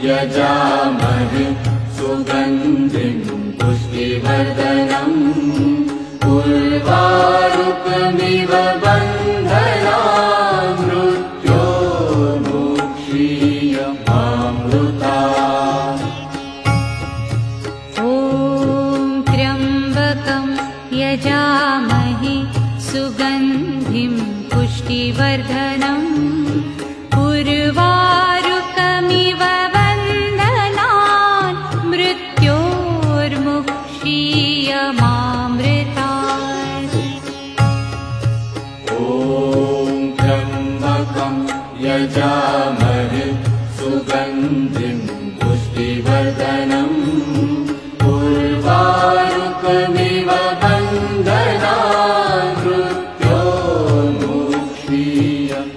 यजामहे सुगन्धिं पुष्टिवर्धनम् उर्वारुकमिव बन्धनान् मृत्योर्मुक्षीयमामृतात्। ॐ त्र्यम्बकं यजामहे सुगन्धिं पुष्टिवर्धनम् उर्वारुकमिव बन्धनान् मृत्योर्मुक्षीयमामृतात्। ॐ त्र्यम्बकं यजामहे सुगन्धिं पुष्टिवर्धनम् उर्वारुकमिव